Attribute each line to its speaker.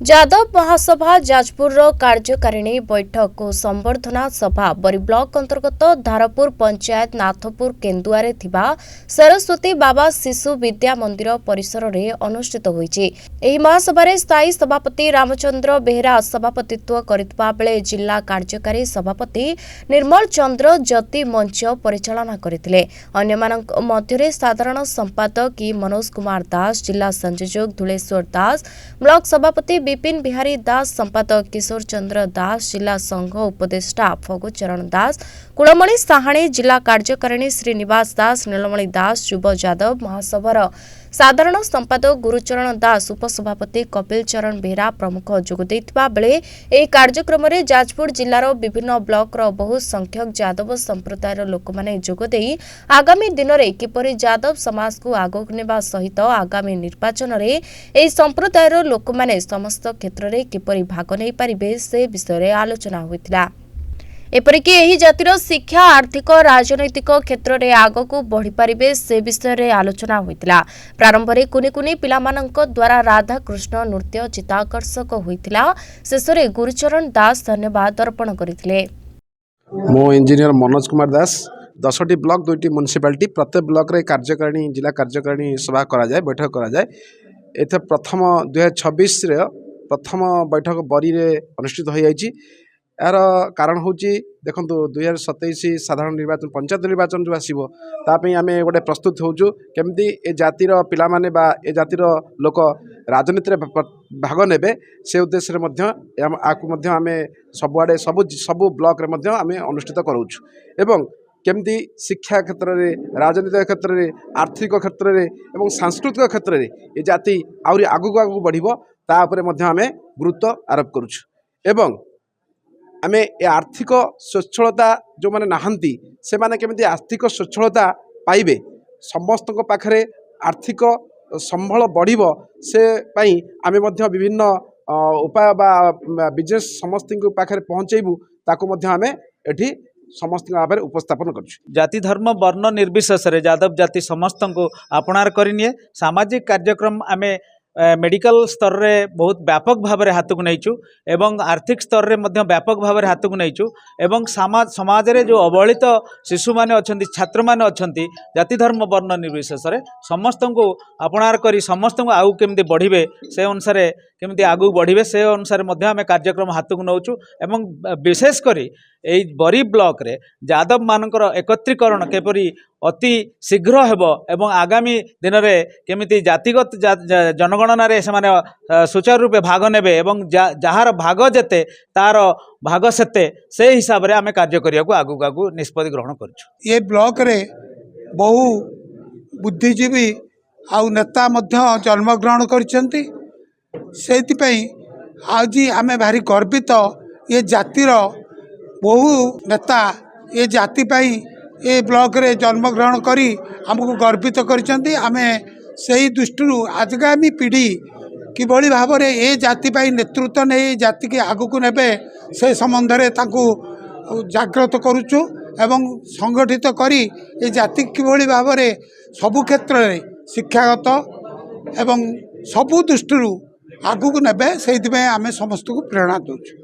Speaker 1: जादव महासभा जाजपुर कार्यकारिणी बैठक को संबर्धना सभा बरी ब्लॉक अंतर्गत धारपुर पंचायत नाथपुर केन्दुआरे थिबा सरस्वती बाबा शिशु विद्या मंदिर परिसर रे अनुष्ठित होईछि। एही महासभारे स्थायी सभापति रामचंद्र बेहेरा सभापतित्व करितबा बेले जिला कार्यकारी सभापति निर्मल चंद्र ज्योति मंच परिचालना करथिले। अन्यमानक मध्यरे साधारण संपादक मनोज कुमार दास, जिला संयोजक धुलेश्वर दास, ब्लॉक सभापति विपिन बिहारी दास, संपादक किशोर चंद्र दास, जिला संघ उपदेष्टा फगुचरण दास, कुलमणि साहाणी, जिला कार्यकारिणी श्रीनिवास दास, नीलमणि दास, युव जादव महासभार साधारण संपादक गुरुचरण दास, उपसभापति कपिल चरण बेहेरा प्रमुख जोगदेइथिबा बेले एही कार्यक्रम में जाजपुर जिलार विभिन्न ब्लॉकर बहु संख्यक जादव संप्रदायर लोक माने जोगदेई आगामी दिन में किपरि जादव समाज को आगक नेबा सहित आगामी निर्वाचन में एही संप्रदायर लोक माने समस्त क्षेत्र में किपरि भाग नै पारिबे से विषय आलोचना होइतिला। एपरिकी एही जातिर शिक्षा, आर्थिक, राजनैतिक क्षेत्र में आगकू बढ़ी पारिबे से विषय में आलोचना होइतिला। प्रारंभ में कुनी कुनी पिलामानंक द्वारा राधा कृष्ण नृत्य चित्ताकर्षक होइतिला। शेषरे गुरुचरण दास धन्यवाद अर्पण करथिले।
Speaker 2: मो engineer Manoj Kumar Das 10टी block 2टी municipality प्रत्येक ब्लॉक रे कार्यकारिणी जिला कार्यकारिणी सभा करा जाए बैठक करा जाए। एथे प्रथम 2026 रे प्रथम बैठक बरी रे अनुष्ठित हो जाइछि। यार कारण हूँ देखो 2027 साधारण निर्वाचन पंचायत निर्वाचन जो आसो तापी आम गोटे प्रस्तुत होचु केमती ए जातिर पिला माने बा ए जातिर लोक राजनीति भाग नेबे से उद्देश्य आम सबुआड़े सबु ब्लॉक रे आम अनुष्ठित करूछु। एवं केमती शिक्षा क्षेत्र में, राजनीतिक क्षेत्र में, आर्थिक क्षेत्र में एवं सांस्कृतिक क्षेत्र में ये जाति आउरी आगु आगु बढ़िबो ता उपरे आम गुरुत्व आरोप करूछु। एवं आमे ए आर्थिक स्वच्छलता जो माने नाहंती से माने केमिति आर्थिक स्वच्छलता पाइबे, समस्त पाखरे आर्थिक संबल बढ़िबो से पई आमे मध्य विभिन्न उपाय बा बिजनेस समस्त पाखरे पहुंचेबू ताको मध्य आमे एठी समस्त भाव उपस्थापन कर।
Speaker 3: जाति धर्म वर्ण निर्विशेष रे जादव जाति समस्त को आपणार करिनिए। सामाजिक कार्यक्रम आमे मेडिकल स्तर रे बहुत व्यापक भाव में हाथ को नहींचु एवं आर्थिक स्तर रे मध्य व्यापक भाव में हाथ को नहींचु एवं समाज रे जो अवहेलित शिशु माने अछंती, छात्र माने अछंती, जाति धर्म वर्ण निर्विशेष रे समस्त को आपणार करी समस्त को आगु केमती बढ़िबे से अनुसार केमती आगु बढ़िबे से अनुसार मध्य आमे कार्यक्रम हाथ को नौचु। एवं विशेष करी एई बरी ब्लॉक रे जादव मानकर एकत्रीकरण केपरी अति शीघ्र हेबो एवं आगामी दिन में केमिति जातिगत जनगणना रे से माने सुचारू रूपे भाग नेबे एवं जहार भाग जेते तार भाग सेते से हिसाब रे आमे कार्य करिया को आगु आगु निष्पत्ति ग्रहण करछु।
Speaker 4: ये ब्लॉक रे बहु बुद्धिजीवी आउ नेता मध्य जन्मग्रहण करछंती। सेति पई आज आमे भारी गर्वित ये जातिर बहु नेता ये जाति पाई ये ब्लॉक रे जन्मग्रहण करी हमको गर्वित करछंती। आमे सही दृष्टि आगामी पीढ़ी किभली भाव में ये जाति पाई नेतृत्व नहीं जाति के आगू नेबे से संबंध में ताकू जागृत करुचु एवं संगठित करी ये जाति किभली भाव में सबु क्षेत्र में शिक्षागत एवं सबु दृष्टि आगू नेबे से आमे समस्त को प्रेरणा दउछु।